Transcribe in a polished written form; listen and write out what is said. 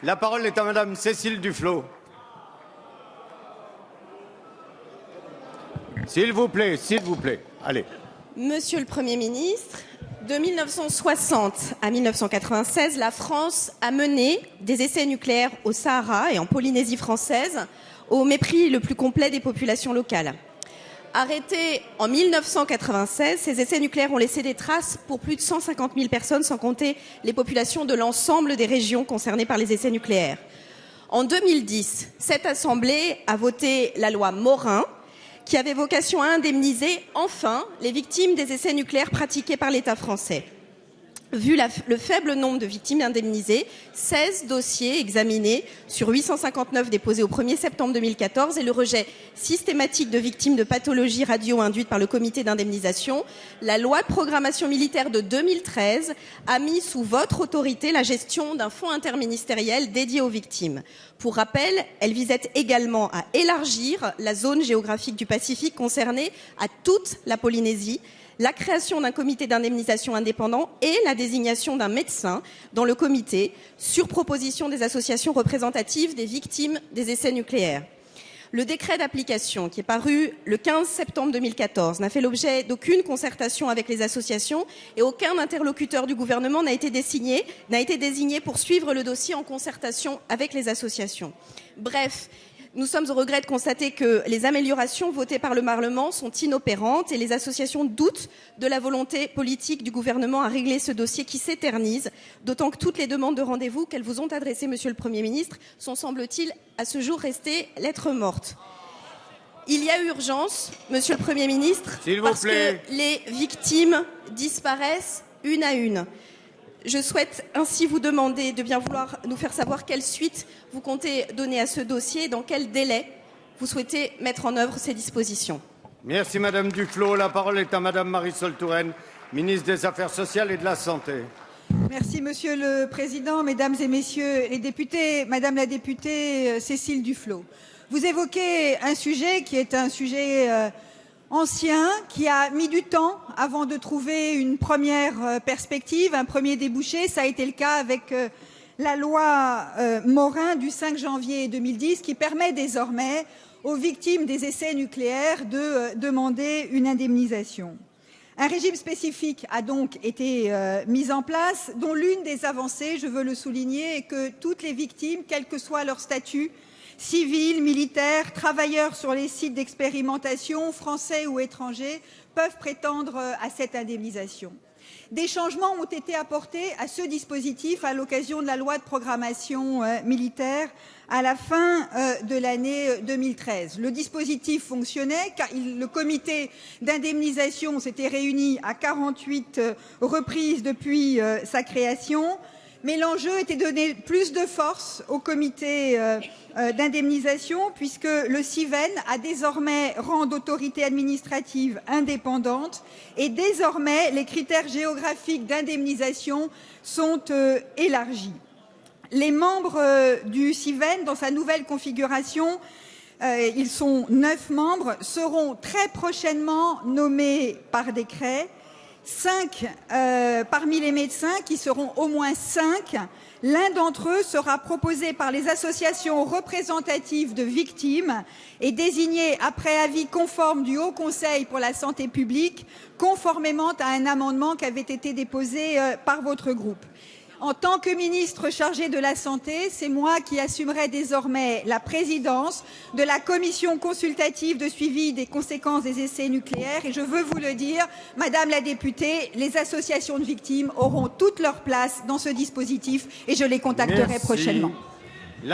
La parole est à Madame Cécile Duflot. S'il vous plaît, allez. Monsieur le Premier ministre, de 1960 à 1996, la France a mené des essais nucléaires au Sahara et en Polynésie française, au mépris le plus complet des populations locales. Arrêtés en 1996, ces essais nucléaires ont laissé des traces pour plus de 150 000 personnes, sans compter les populations de l'ensemble des régions concernées par les essais nucléaires. En 2010, cette Assemblée a voté la loi Morin, qui avait vocation à indemniser enfin les victimes des essais nucléaires pratiqués par l'État français. Vu le faible nombre de victimes indemnisées, 16 dossiers examinés sur 859 déposés au 1er septembre 2014 et le rejet systématique de victimes de pathologies radio-induites par le comité d'indemnisation, la loi de programmation militaire de 2013 a mis sous votre autorité la gestion d'un fonds interministériel dédié aux victimes. Pour rappel, elle visait également à élargir la zone géographique du Pacifique concernée à toute la Polynésie, la création d'un comité d'indemnisation indépendant et la désignation d'un médecin dans le comité sur proposition des associations représentatives des victimes des essais nucléaires. Le décret d'application, qui est paru le 15 septembre 2014, n'a fait l'objet d'aucune concertation avec les associations et aucun interlocuteur du gouvernement n'a été désigné pour suivre le dossier en concertation avec les associations. Bref, nous sommes au regret de constater que les améliorations votées par le Parlement sont inopérantes et les associations doutent de la volonté politique du gouvernement à régler ce dossier qui s'éternise, d'autant que toutes les demandes de rendez-vous qu'elles vous ont adressées, Monsieur le Premier ministre, sont, semble-t-il, à ce jour restées lettres mortes. Il y a urgence, Monsieur le Premier ministre, parce que les victimes disparaissent une à une. Je souhaite ainsi vous demander de bien vouloir nous faire savoir quelle suite vous comptez donner à ce dossier et dans quel délai vous souhaitez mettre en œuvre ces dispositions. Merci Madame Duflot. La parole est à Madame Marisol Touraine, ministre des Affaires sociales et de la Santé. Merci Monsieur le Président, Mesdames et Messieurs les députés. Madame la députée Cécile Duflot, vous évoquez un sujet qui est un sujet ancien, qui a mis du temps avant de trouver une première perspective, un premier débouché. Ça a été le cas avec la loi Morin du 5 janvier 2010 qui permet désormais aux victimes des essais nucléaires de demander une indemnisation. Un régime spécifique a donc été mis en place, dont l'une des avancées, je veux le souligner, est que toutes les victimes, quel que soit leur statut, civils, militaires, travailleurs sur les sites d'expérimentation, français ou étrangers, peuvent prétendre à cette indemnisation. Des changements ont été apportés à ce dispositif à l'occasion de la loi de programmation militaire à la fin de l'année 2013. Le dispositif fonctionnait car le comité d'indemnisation s'était réuni à 48 reprises depuis sa création. Mais l'enjeu était de donner plus de force au comité d'indemnisation puisque le CIVEN a désormais rang d'autorité administrative indépendante et désormais les critères géographiques d'indemnisation sont élargis. Les membres du CIVEN, dans sa nouvelle configuration, ils sont 9 membres, seront très prochainement nommés par décret. 5 parmi les médecins, qui seront au moins 5, l'un d'entre eux sera proposé par les associations représentatives de victimes et désigné après avis conforme du Haut Conseil pour la santé publique, conformément à un amendement qui avait été déposé par votre groupe. En tant que ministre chargée de la Santé, c'est moi qui assumerai désormais la présidence de la commission consultative de suivi des conséquences des essais nucléaires. Et je veux vous le dire, Madame la députée, les associations de victimes auront toute leur place dans ce dispositif et je les contacterai prochainement.